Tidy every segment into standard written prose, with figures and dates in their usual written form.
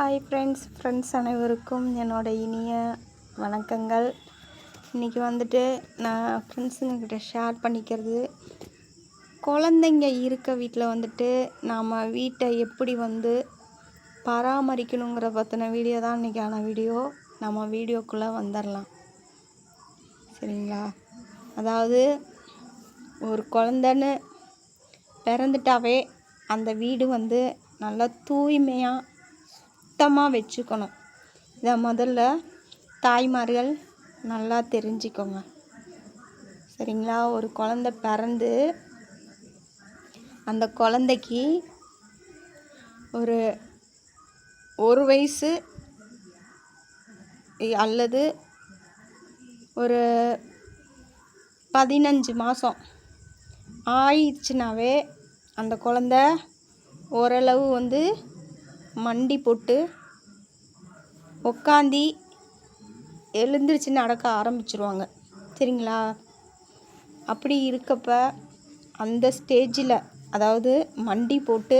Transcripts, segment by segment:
Hi friends அனைவருக்கும் என்னோட இனிய வணக்கங்கள். இன்றைக்கி வந்துட்டு நான் ஃப்ரெண்ட்ஸுங்கக்கிட்ட ஷேர் பண்ணிக்கிறது, குழந்தைங்க இருக்க வீட்டில் வந்துட்டு நாம் வீட்டை எப்படி பராமரிக்கணுங்கிற பற்றின வீடியோ தான் இன்றைக்கான வீடியோ. நம்ம வீடியோக்குள்ளே வந்துடலாம், சரிங்களா? அதாவது ஒரு குழந்தைன்னு பிறந்துட்டாவே அந்த வீடு நல்லா தூய்மையாக சுத்தமாக வச்சுக்கணும். இதை முதல்ல தாய்மார்கள் நல்லா தெரிஞ்சுக்கோங்க, சரிங்களா? ஒரு குழந்தை பிறந்து அந்த குழந்தைக்கு ஒரு வயசு அல்லது ஒரு 15 மாதம் ஆயிடுச்சுனாவே அந்த குழந்தை ஓரளவு மண்டி போட்டு உக்காந்தி எழுந்திரிச்சு நடக்க ஆரம்பிச்சிருவாங்க, சரிங்களா? அப்படி இருக்கப்ப அந்த ஸ்டேஜில், அதாவது மண்டி போட்டு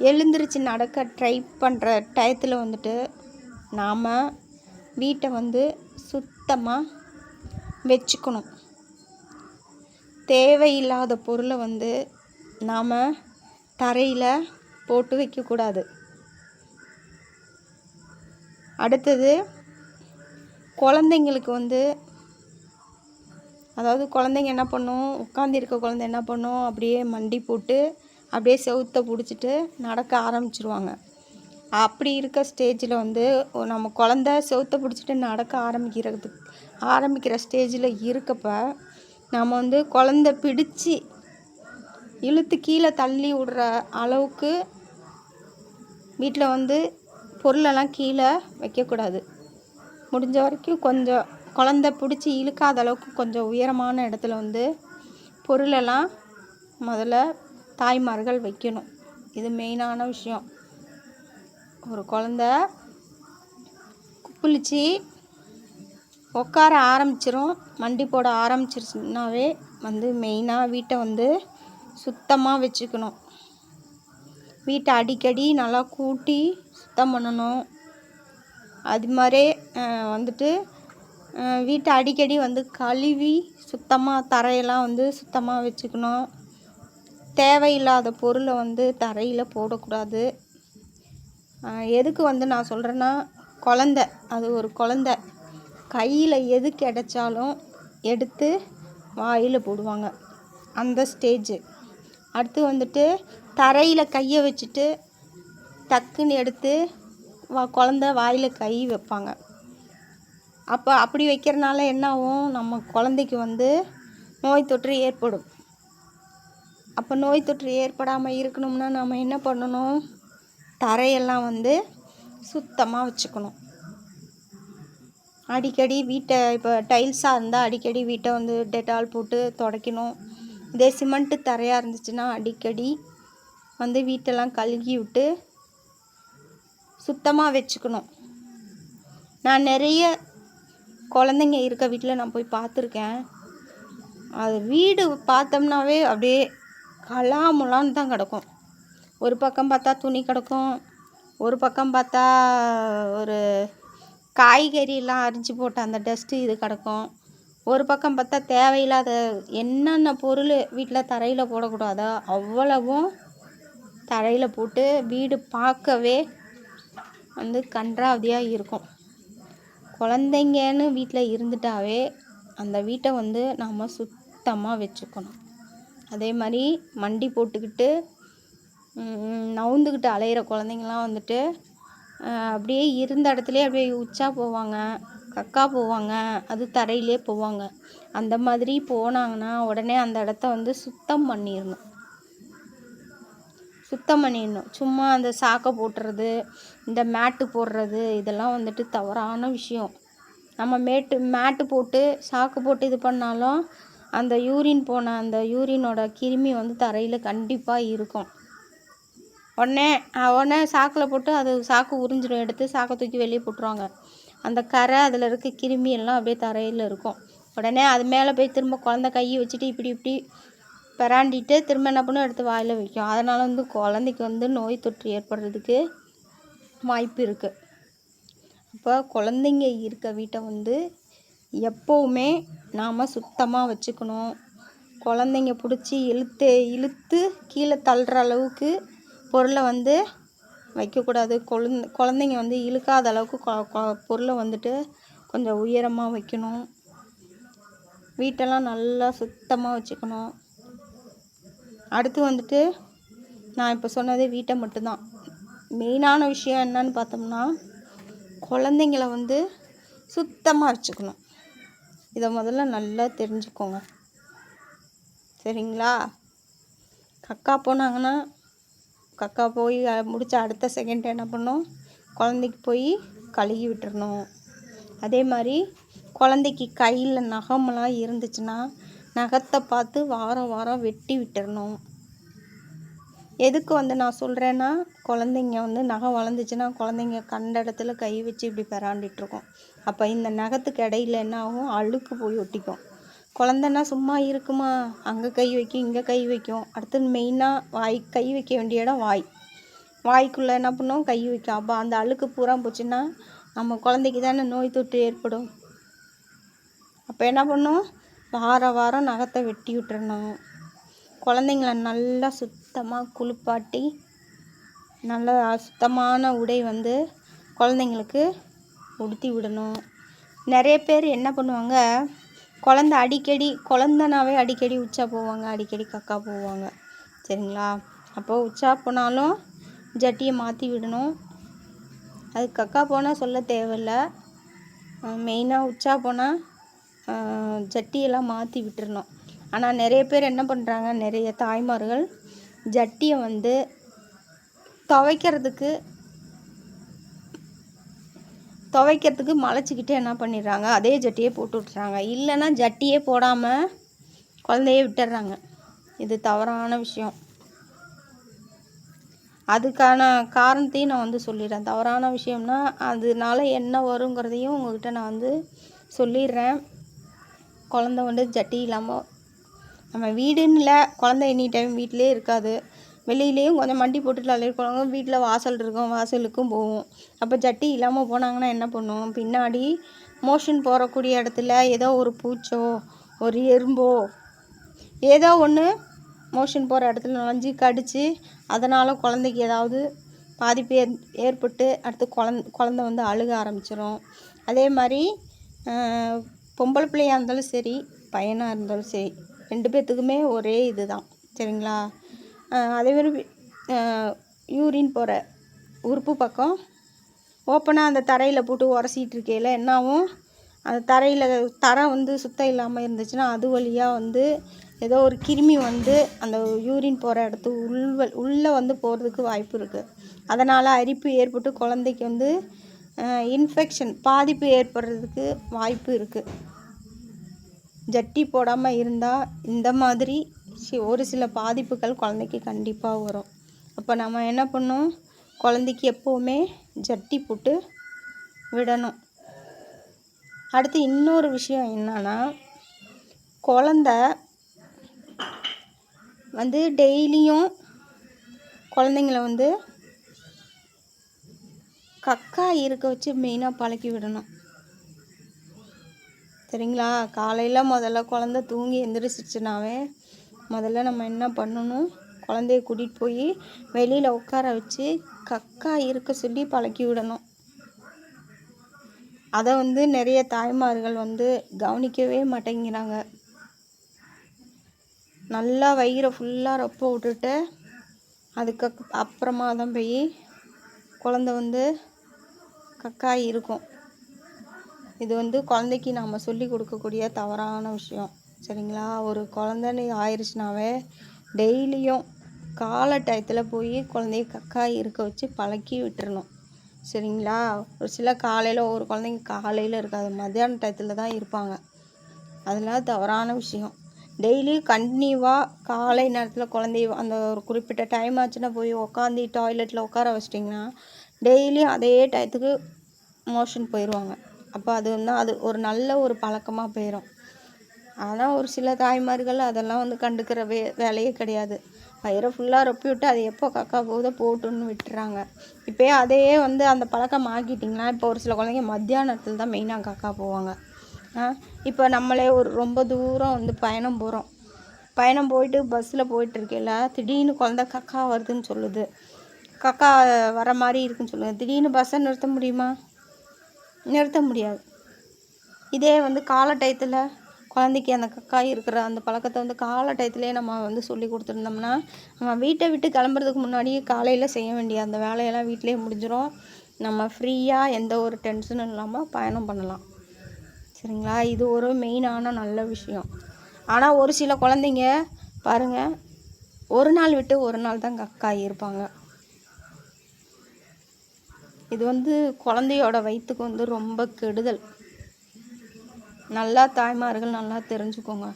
எழுந்திரிச்சு நடக்க ட்ரை பண்ணுற டயத்தில் நாம் வீட்டை சுத்தமாக வச்சுக்கணும். தேவையில்லாத பொருளை நாம் தரையில் போட்டு வைக்கக்கூடாது. அடுத்தது, குழந்தைங்களுக்கு அதாவது குழந்தைங்க என்ன பண்ணும், உட்காந்துருக்க குழந்தை என்ன பண்ணும், அப்படியே மண்டி போட்டு அப்படியே செவுத்தை பிடிச்சிட்டு நடக்க ஆரம்பிச்சிருவாங்க. அப்படி இருக்க ஸ்டேஜில் நம்ம குழந்த செவுத்தை பிடிச்சிட்டு நடக்க ஆரம்பிக்கிற ஸ்டேஜில் இருக்கப்ப நம்ம குழந்த பிடிச்சி இழுத்து கீழே தள்ளி விடுற அளவுக்கு வீட்டில் பொருளெல்லாம் கீழே வைக்கக்கூடாது. முடிஞ்ச வரைக்கும் கொஞ்சம் குழந்த பிடிச்சி இழுக்காத அளவுக்கு கொஞ்சம் உயரமான இடத்துல பொருளெல்லாம் முதல்ல தாய்மார்கள் வைக்கணும். இது மெயினான விஷயம். ஒரு குழந்த குப்பிளிச்சு உட்கார ஆரம்பிச்சிரும், மண்டி போட ஆரம்பிச்சிருச்சுனாவே மெயினாக வீட்டை சுத்தமாக வச்சுக்கணும். வீட்டை அடிக்கடி நல்லா கூட்டி சுத்தம் பண்ணணும். அது மாதிரி வீட்டை அடிக்கடி கழுவி சுத்தமாக தரையெல்லாம் சுத்தமாக வச்சுக்கணும். தேவையில்லாத பொருளை தரையில் போடக்கூடாது. எதுக்கு நான் சொல்கிறேன்னா, ஒரு குழந்த கையில் எது கிடைச்சாலும் எடுத்து வாயில் போடுவாங்க, அந்த ஸ்டேஜ். அடுத்து தரையில் கையை வச்சுட்டு டக்குன்னு எடுத்து குழந்த வாயில் கை வைப்பாங்க. அப்படி வைக்கிறனால என்ன ஆகும், நம்ம குழந்தைக்கு நோய் தொற்று ஏற்படும். அப்போ நோய் தொற்று ஏற்படாமல் இருக்கணும்னா நம்ம என்ன பண்ணணும், தரையெல்லாம் சுத்தமாக வச்சுக்கணும். அடிக்கடி வீட்டை, இப்போ டைல்ஸாக இருந்தால் அடிக்கடி வீட்டை டெட்டால் போட்டு துடைக்கணும். இதே சிமெண்ட்டு தரையாக இருந்துச்சுன்னா அடிக்கடி வீட்டெல்லாம் கழுகி விட்டு சுத்தமாக வச்சுக்கணும். நான் நிறைய குழந்தைங்க இருக்க வீட்டில் நான் போய் பார்த்துருக்கேன். அது வீடு பார்த்தோம்னாவே அப்படியே கலாமுலான்னு தான் கிடக்கும். ஒரு பக்கம் பார்த்தா துணி கிடக்கும், ஒரு பக்கம் பார்த்தா ஒரு காய்கறியெல்லாம் அரிஞ்சு போட்ட அந்த டஸ்ட்டு இது கிடக்கும், ஒரு பக்கம் பார்த்தா தேவையில்லாத என்னென்ன பொருள் வீட்டில் தரையில் போடக்கூடாதோ அவ்வளவும் தரையில் போட்டு வீடு பார்க்கவே கன்றாவியாக இருக்கும். குழந்தைங்கன்னு வீட்டில் இருந்துட்டாவே அந்த வீட்டை நம்ம சுத்தமாக வச்சுக்கணும். அதே மாதிரி மண்டி போட்டுக்கிட்டு நவுந்துக்கிட்டு அலையிற குழந்தைங்களாம் அப்படியே இருந்த இடத்துலையே அப்படியே உச்சா போவாங்க, கக்கா போவாங்க, அது தரையிலே போவாங்க. அந்த மாதிரி போனாங்கன்னா உடனே அந்த இடத்த சுத்தம் பண்ணிடணும். சும்மா அந்த சாக்கை போட்டுறது, இந்த மேட்டு போடுறது, இதெல்லாம் தவறான விஷயம். நம்ம மேட்டு போட்டு சாக்கு போட்டு இது பண்ணாலும் அந்த யூரின் போன அந்த யூரினோட கிருமி தரையில் கண்டிப்பாக இருக்கும். உடனே சாக்கில் போட்டு அது சாக்கு உறிஞ்சிடும், எடுத்து சாக்கை தூக்கி வெளியே போட்டுருவாங்க. அந்த கரை, அதில் இருக்க கிருமி எல்லாம் அப்படியே தரையில் இருக்கும். உடனே அது மேலே போய் திரும்ப குழந்த கையை வச்சுட்டு இப்படி பெராண்டிட்டு திரும்ப என்ன பண்ணும், எடுத்து வாயில் வைக்கும். அதனால் வந்து குழந்தைக்கு வந்து நோய் தொற்று ஏற்படுறதுக்கு வாய்ப்பு இருக்குது. அப்போ குழந்தைங்க இருக்க வீட்டை வந்து எப்போவுமே நாம் சுத்தமாக வச்சுக்கணும். குழந்தைங்க பிடிச்சி இழுத்து கீழே தள்ளுற அளவுக்கு பொருளை வந்து வைக்கக்கூடாது. குழந்தைங்க வந்து இழுக்காத அளவுக்கு பொருளை வந்துட்டு கொஞ்சம் உயரமாக வைக்கணும். வீட்டெல்லாம் நல்லா சுத்தமாக வச்சுக்கணும். அடுத்து வந்துட்டு நான் இப்போ சொன்னது வீட்டை மட்டும்தான். மெயினான விஷயம் என்னன்னு பார்த்தோம்னா, குழந்தைங்கள வந்து சுத்தமாக வச்சுக்கணும். இதை முதல்ல நல்லா தெரிஞ்சுக்கோங்க, சரிங்களா? கக்கா போனாங்கன்னா கக்கா போய் முடிச்ச அடுத்த செகண்ட் என்ன பண்ணணும், குழந்தைக்கு போய் கழுகி விட்டுறணும். அதே மாதிரி குழந்தைக்கு கையில் நகமெல்லாம் இருந்துச்சுன்னா நகத்தை பார்த்து வாரம் வாரம் வெட்டி விட்டுறணும். எதுக்கு வந்து நான் சொல்கிறேன்னா, குழந்தைங்க வந்து நகம் வளர்ந்துச்சுன்னா குழந்தைங்க கண்ட இடத்துல கை வச்சு இப்படி பெறாண்டிகிட்ருக்கோம். அப்போ இந்த நகத்துக்கு இடையில என்ன ஆகும், அழுக்கு போய் ஒட்டிக்கும். குழந்தைன்னா சும்மா இருக்குமா, அங்கே கை வைக்கும், இங்கே கை வைக்கும். அடுத்து மெயினாக கை வைக்க வேண்டிய இடம் வாய்க்குள்ளே என்ன பண்ணும், கை வைக்கும். அப்போ அந்த அழுக்கு பூரா போச்சுன்னா நம்ம குழந்தைக்கு தானே நோய் தொற்று ஏற்படும். அப்போ என்ன பண்ணும், வாரம் நகத்தை வெட்டி விட்டுறணும். குழந்தைங்கள நல்லா சுத்தமாக குளிப்பாட்டி நல்ல சுத்தமான உடை வந்து குழந்தைங்களுக்கு உடுத்தி விடணும். நிறைய பேர் என்ன பண்ணுவாங்க, குழந்தனாவே அடிக்கடி உச்சா போவாங்க, அடிக்கடி கக்கா போவாங்க, சரிங்களா? அப்போது உச்சா போனாலும் ஜட்டியை மாற்றி விடணும். அது கக்கா போனால் சொல்ல தேவையில்லை. மெயினாக உச்சா போனால் ஜட்டியெல்லாம் மாற்றி விட்டுறணும். ஆனால் நிறைய பேர் என்ன பண்ணுறாங்க, நிறைய தாய்மார்கள் ஜட்டியை வந்து துவைக்கிறதுக்கு மலைச்சிக்கிட்டு என்ன பண்ணிடுறாங்க, அதே ஜட்டியே போட்டு விட்டுறாங்க. இல்லைன்னா ஜட்டியே போடாமல் குழந்தைய விட்டுடுறாங்க. இது தவறான விஷயம். அதுக்கான காரணத்தையும் நான் வந்து சொல்லிடுறேன். தவறான விஷயம்னா அதனால என்ன வருங்கிறதையும் உங்கள்கிட்ட நான் வந்து சொல்லிடுறேன். குழந்தை வந்து ஜட்டி இல்லாமல், நம்ம வீடுன்னு இல்லை, குழந்தை எனி டைம் வீட்டிலே இருக்காது. வெளியிலேயும் கொஞ்சம் மண்டி போட்டுட்டு அலையிருப்பாங்க. வீட்டில் வாசல் இருக்கும், வாசலுக்கும் போவோம். அப்போ ஜட்டி இல்லாமல் போனாங்கன்னா என்ன பண்ணுவோம், பின்னாடி மோஷன் போகக்கூடிய இடத்துல ஏதோ ஒரு பூச்சோ ஒரு எறும்போ ஏதோ ஒன்று மோஷன் போகிற இடத்துல நுழைஞ்சி கடித்து அதனால் குழந்தைக்கு ஏதாவது பாதிப்பு ஏற்பட்டு அடுத்து குழந்தை வந்து அழுக ஆரம்பிச்சிடும். அதே மாதிரி பொம்பளை பிள்ளையாக இருந்தாலும் சரி, பையனாக இருந்தாலும் சரி, 2 பேர்த்துக்குமே ஒரே இது தான், சரிங்களா? அதேமாதிரி யூரின் போகிற உறுப்பு பக்கம் ஓப்பனாக அந்த தரையில் போட்டு உரசிட்டு இருக்கையில் என்னாகும், அந்த தரை வந்து சுத்தம் இல்லாமல் இருந்துச்சுன்னா அது வழியாக வந்து ஏதோ ஒரு கிருமி வந்து அந்த யூரின் போகிற இடத்து உள்ளே வந்து போகிறதுக்கு வாய்ப்பு இருக்குது. அதனால் அரிப்பு ஏற்பட்டு குழந்தைக்கு வந்து இன்ஃபெக்ஷன் பாதிப்பு ஏற்படுறதுக்கு வாய்ப்பு இருக்குது. ஜட்டி போடாமல் இருந்தால் இந்த மாதிரி ஒரு சில பாதிப்புகள் குழந்தைக்கு கண்டிப்பாக வரும். அப்போ நம்ம என்ன பண்ணணும், குழந்தைக்கு எப்போவுமே ஜட்டி போட்டு விடணும். அடுத்து இன்னொரு விஷயம் என்னன்னா, குழந்த வந்து டெய்லியும் குழந்தைங்கள வந்து கக்கா இருக்க வச்சு மெயினாக பழக்கி விடணும், சரிங்களா? காலையில் முதல்ல குழந்த தூங்கி எந்திரிச்சிச்சுனாவே முதல்ல நம்ம என்ன பண்ணணும், குழந்தைய கூட்டிகிட்டு போய் வெளியில் உட்கார வச்சு கக்கா இருக்க சொல்லி பழக்கி விடணும். அதை வந்து நிறைய தாய்மார்கள் வந்து கவனிக்கவே மாட்டேங்கிறாங்க. நல்லா வயிறை ஃபுல்லாக ரொப்ப விட்டுட்டு அதுக்கு அப்புறமா தான் போய் குழந்தை வந்து கக்கா இருக்கும். இது வந்து குழந்தைக்கு நாம் சொல்லி கொடுக்கக்கூடிய தவறான விஷயம், சரிங்களா? ஒரு குழந்தைன்னு ஆயிடுச்சுனாவே டெய்லியும் காலை டயத்தில் போய் குழந்தைய கக்கா இருக்க வச்சு பழக்கி விட்டுறணும், சரிங்களா? ஒரு சில காலையில் ஒரு குழந்தைங்க காலையில் இருக்காது, மத்தியான டயத்தில் தான் இருப்பாங்க. அதெல்லாம் தவறான விஷயம். டெய்லி கண்டினியூவாக காலை நேரத்தில் குழந்தைய அந்த ஒரு குறிப்பிட்ட டைம் ஆச்சுன்னா போய் உட்காந்து டாய்லெட்டில் உட்கார வச்சிட்டிங்கன்னா டெய்லியும் அதே டயத்துக்கு மோஷன் போயிடுவாங்க. அப்போ அது வந்து அது ஒரு நல்ல ஒரு பழக்கமாக போயிடும். ஆனால் ஒரு சில தாய்மார்கள் அதெல்லாம் வந்து கண்டுக்கிற வேலையே கிடையாது. வயிறை ஃபுல்லாக ரொப்பி விட்டு அது எப்போ கக்கா போகுதோ போட்டுன்னு விட்டுறாங்க. இப்போயே அதையே வந்து அந்த பழக்கம் ஆக்கிட்டிங்கன்னா, இப்போ ஒரு சில குழந்தைங்க மத்தியானத்தில் தான் மெயினாக கக்கா போவாங்க. இப்போ நம்மளே ஒரு ரொம்ப தூரம் வந்து பயணம் போயிட்டு பஸ்ஸில் போயிட்டுருக்கையில் திடீர்னு குழந்த கக்கா வருதுன்னு சொல்லுது, கக்கா வர மாதிரி இருக்குன்னு சொல்லுது. திடீர்னு பஸ்ஸை நிறுத்த முடியுமா? நிறுத்த முடியாது. இதே வந்து காலை டயத்தில் குழந்தைக்கு அந்த கக்கா இருக்கிற அந்த பழக்கத்தை வந்து காலை டயத்துலேயே நம்ம வந்து சொல்லி கொடுத்துருந்தோம்னா, நம்ம வீட்டை விட்டு கிளம்புறதுக்கு முன்னாடியே காலையில் செய்ய வேண்டிய அந்த வேலையெல்லாம் வீட்டிலேயே முடிஞ்சிடும். நம்ம ஃப்ரீயாக எந்த ஒரு டென்ஷனும் இல்லாமல் பயணம் பண்ணலாம். சரிங்களா? இது ஒரு மெயினான நல்ல விஷயம். ஆனால் ஒரு சில குழந்தைங்க பாருங்கள், ஒரு நாள் விட்டு ஒரு நாள் தான் கக்கா இருப்பாங்க. இது வந்து குழந்தையோட வயிற்றுக்கு வந்து ரொம்ப கெடுதல். நல்லா தாய்மார்கள் நல்லா தெரிஞ்சுக்கோங்க.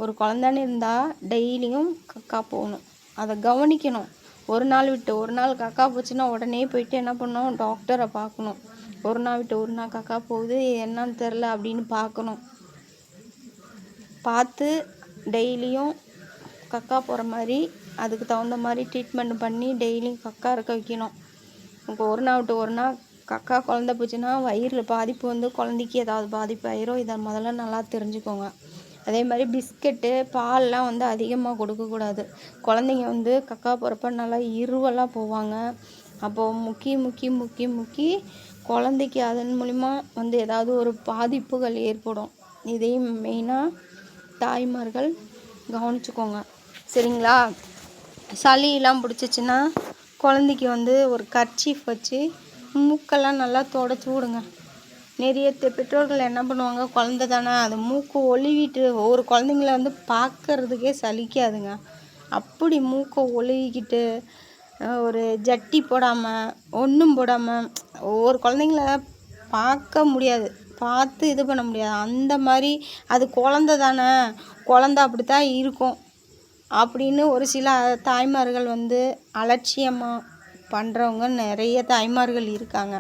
ஒரு குழந்தைன்னு இருந்தால் டெய்லியும் கக்கா போகணும், அதை கவனிக்கணும். ஒரு நாள் விட்டு ஒரு நாள் கக்கா போச்சுன்னா உடனே போயிட்டு என்ன பண்ணணும், டாக்டரை பார்க்கணும். ஒரு நாள் விட்டு ஒரு நாள் கக்கா போகுது என்னன்னு தெரில அப்படின்னு பார்க்கணும். பார்த்து டெய்லியும் கக்கா போகிற மாதிரி அதுக்கு தகுந்த மாதிரி ட்ரீட்மெண்ட் பண்ணி டெய்லியும் கக்கா இருக்க வைக்கணும். இப்போ ஒரு நாள் விட்டு ஒரு நாள் கக்கா குழந்த போச்சுன்னா வயிறில் பாதிப்பு வந்து குழந்தைக்கு ஏதாவது பாதிப்பு ஆயிரும். இதை முதல்ல நல்லா தெரிஞ்சுக்கோங்க. அதே மாதிரி பிஸ்கெட்டு பால்லாம் வந்து அதிகமாக கொடுக்கக்கூடாது. குழந்தைங்க வந்து கக்கா போகிறப்ப நல்லா இருவலாக போவாங்க. அப்போது முக்கி குழந்தைக்கு அதன் மூலிமா வந்து ஏதாவது ஒரு பாதிப்புகள் ஏற்படும். இதையும் மெயினாக தாய்மார்கள் கவனிச்சுக்கோங்க. சரிங்களா? சளியெல்லாம் பிடிச்சிச்சின்னா குழந்தைக்கு வந்து ஒரு கர்ச்சீஃப் வச்சு மூக்கெல்லாம் நல்லா தொடச்சி விடுங்க. நிறைய பெற்றோர்கள் என்ன பண்ணுவாங்க, குழந்தை தானே அது மூக்கு ஒழுவிட்டு ஒவ்வொரு குழந்தைங்கள வந்து பார்க்கறதுக்கே சலிக்காதுங்க. அப்படி மூக்கை ஒழுவிக்கிட்டு ஒரு ஜட்டி போடாமல் ஒன்றும் போடாமல் ஒவ்வொரு குழந்தைங்கள பார்க்க முடியாது, பார்த்து இது பண்ண முடியாது. அந்த மாதிரி அது குழந்தை தானே, குழந்தை அப்படி தான் இருக்கும் அப்படின்னு ஒரு சில தாய்மார்கள் வந்து அலட்சியமாக பண்ணுறவங்க நிறைய தாய்மார்கள் இருக்காங்க.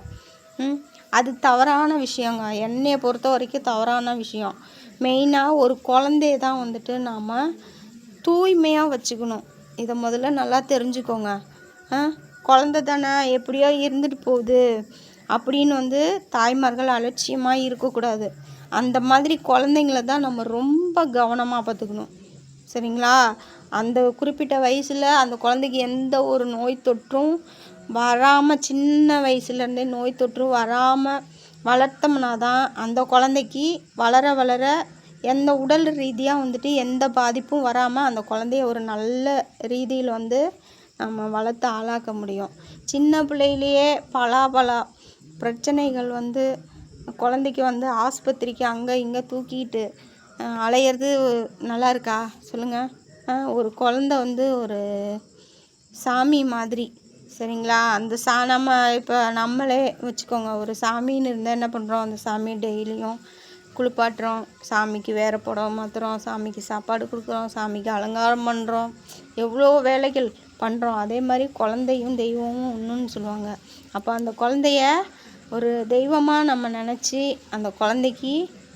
அது தவறான விஷயங்க. என்னையை பொறுத்த வரைக்கும் தவறான விஷயம். மெயினாக ஒரு குழந்தைய தான் வந்துட்டு நாம் தூய்மையாக வச்சுக்கணும். இதை முதல்ல நல்லா தெரிஞ்சுக்கோங்க. குழந்தை தானே எப்படியோ இருந்துட்டு போகுது அப்படின்னு வந்து தாய்மார்கள் அலட்சியமாக இருக்கக்கூடாது. அந்த மாதிரி குழந்தைங்கள தான் நம்ம ரொம்ப கவனமாக பார்த்துக்கணும். சரிங்களா? அந்த குறிப்பிட்ட வயசில் அந்த குழந்தைக்கு எந்த ஒரு நோய் தொற்றும் வராமல், சின்ன வயசுலேருந்தே நோய் தொற்று வராமல் வளர்த்தோம்னா தான் அந்த குழந்தைக்கு வளர வளர எந்த உடல் ரீதியாக வந்துட்டு எந்த பாதிப்பும் வராமல் அந்த குழந்தைய ஒரு நல்ல ரீதியில் வந்து நம்ம வளர்த்து ஆளாக்க முடியும். சின்ன பிள்ளையிலேயே பல பிரச்சனைகள் வந்து குழந்தைக்கு வந்து ஆஸ்பத்திரிக்கு அங்கே இங்கே தூக்கிட்டு அலையிறது நல்லா இருக்கா சொல்லுங்கள்? ஒரு குழந்தை வந்து ஒரு சாமி மாதிரி. சரிங்களா? அந்த நம்ம இப்போ நம்மளே வச்சுக்கோங்க, ஒரு சாமின்னு இருந்தால் என்ன பண்ணுறோம், அந்த சாமி டெய்லியும் குளிப்பாட்டுறோம், சாமிக்கு வேற புடவை மாற்றுறோம், சாமிக்கு சாப்பாடு கொடுக்குறோம், சாமிக்கு அலங்காரம் பண்ணுறோம், எவ்வளோ வேலைகள் பண்ணுறோம். அதே மாதிரி குழந்தையும் தெய்வமும் ஒன்றுன்னு சொல்லுவாங்க. அப்போ அந்த குழந்தைய ஒரு தெய்வமாக நம்ம நினச்சி அந்த குழந்தைக்கு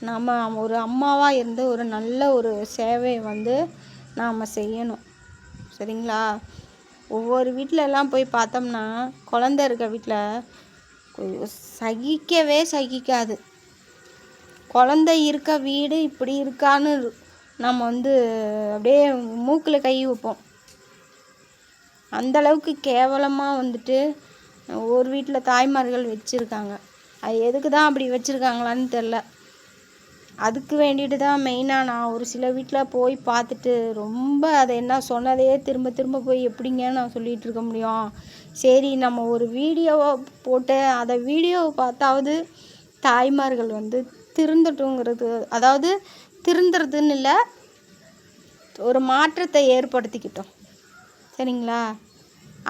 நம்ம ஒரு அம்மாவாக இருந்து ஒரு நல்ல ஒரு சேவையை வந்து நாம் செய்யணும். சரிங்களா? ஒவ்வொரு வீட்டிலலாம் போய் பார்த்தோம்னா குழந்தை இருக்க வீட்டில் சகிக்காது. குழந்தை இருக்க வீடு இப்படி இருக்கான்னு நம்ம வந்து அப்படியே மூக்கில் கை வைப்போம். அந்தளவுக்கு கேவலமாக வந்துட்டு ஒரு வீட்டில் தாய்மார்கள் வச்சுருக்காங்க. அது எதுக்கு தான் அப்படி வச்சுருக்காங்களான்னு தெரில. அதுக்கு வேண்டிட்டு தான் மெயினாக நான் ஒரு சில வீட்டில் போய் பார்த்துட்டு ரொம்ப அதை என்ன சொன்னதே திரும்ப போய் எப்படிங்க நான் சொல்லிகிட்டு இருக்க முடியும். சரி, நம்ம ஒரு வீடியோவை போட்டு அதை வீடியோவை பார்த்தாவது தாய்மார்கள் வந்து திருந்தட்டுங்கிறது, அதாவது திருந்துறதுன்னு இல்லை, ஒரு மாற்றத்தை ஏற்படுத்திக்கிட்டோம். சரிங்களா?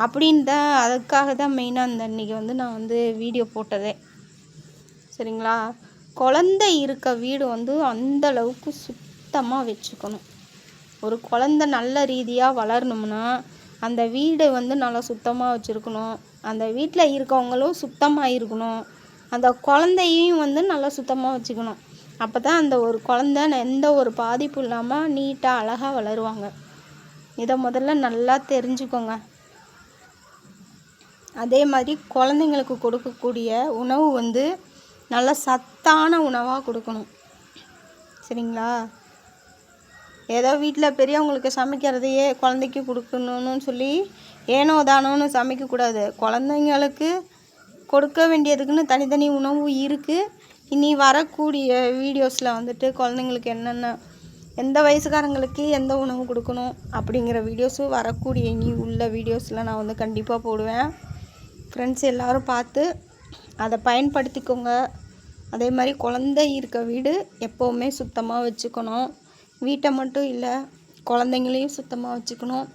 அப்படின்னு தான் அதுக்காக தான் மெயினாக இந்த இன்றைக்கி வந்து நான் வந்து வீடியோ போட்டதே. சரிங்களா? குழந்தை இருக்க வீடு வந்து அந்தளவுக்கு சுத்தமாக வச்சுக்கணும். ஒரு குழந்தை நல்ல ரீதியாக வளரணும்னா அந்த வீடை வந்து நல்லா சுத்தமாக வச்சுருக்கணும். அந்த வீட்டில் இருக்கவங்களும் சுத்தமாக இருக்கணும். அந்த குழந்தையும் வந்து நல்லா சுத்தமாக வச்சுக்கணும். அப்போ தான் அந்த ஒரு குழந்த எந்த ஒரு பாதிப்பும் இல்லாமல் நீட்டாக அழகாக வளருவாங்க. இதை முதல்ல நல்லா தெரிஞ்சுக்கோங்க. அதே மாதிரி குழந்தைங்களுக்கு கொடுக்கக்கூடிய உணவு வந்து நல்ல சத்தான உணவாக கொடுக்கணும். சரிங்களா? ஏதோ வீட்டில் பெரியவங்களுக்கு சமைக்கிறதையே குழந்தைக்கு கொடுக்கணுன்னு சொல்லி ஏனோ தானோன்னு சமைக்கக்கூடாது. குழந்தைங்களுக்கு கொடுக்க வேண்டியதுக்குன்னு தனித்தனி உணவு இருக்குது. இனி வரக்கூடிய வீடியோஸில் வந்துட்டு குழந்தைங்களுக்கு என்னென்ன எந்த வயசுக்காரங்களுக்கு எந்த உணவு கொடுக்கணும் அப்படிங்கிற வீடியோஸும் வரக்கூடிய இனி உள்ள வீடியோஸில் நான் வந்து கண்டிப்பாக போடுவேன். ஃப்ரெண்ட்ஸ் எல்லோரும் பார்த்து அதை பயன்படுத்திக்கோங்க. அதே மாதிரி குழந்தை இருக்க வீடு எப்போவுமே சுத்தமாக வச்சுக்கணும். வீட்டை மட்டும் இல்லை, குழந்தைங்களையும் சுத்தமாக வச்சுக்கணும்.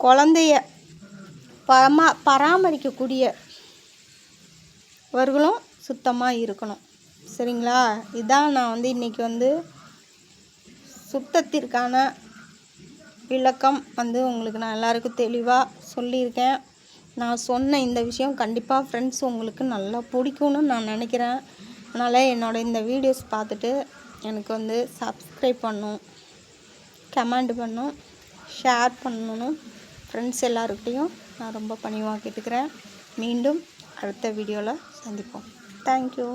குழந்தைய பராமரிக்கக்கூடியவர்களும் சுத்தமாக இருக்கணும். சரிங்களா? இதான் நான் வந்து இன்றைக்கி வந்து சுத்தத்திற்கான விளக்கம் வந்து உங்களுக்கு நான் எல்லாருக்கும் தெளிவாக சொல்லியிருக்கேன். நான் சொன்ன இந்த விஷயம் கண்டிப்பாக ஃப்ரெண்ட்ஸ் உங்களுக்கு நல்லா பிடிக்கும்னு நான் நினைக்கிறேன். அதனால் என்னோடய இந்த வீடியோஸ் பார்த்துட்டு எனக்கு வந்து சப்ஸ்கிரைப் பண்ணணும், கமெண்ட் பண்ணணும், ஷேர் பண்ணணும். ஃப்ரெண்ட்ஸ் எல்லாருக்கிட்டையும் நான் ரொம்ப பணிவாக கேட்டுக்கிறேன். மீண்டும் அடுத்த வீடியோவில் சந்திப்போம். தேங்க்யூ.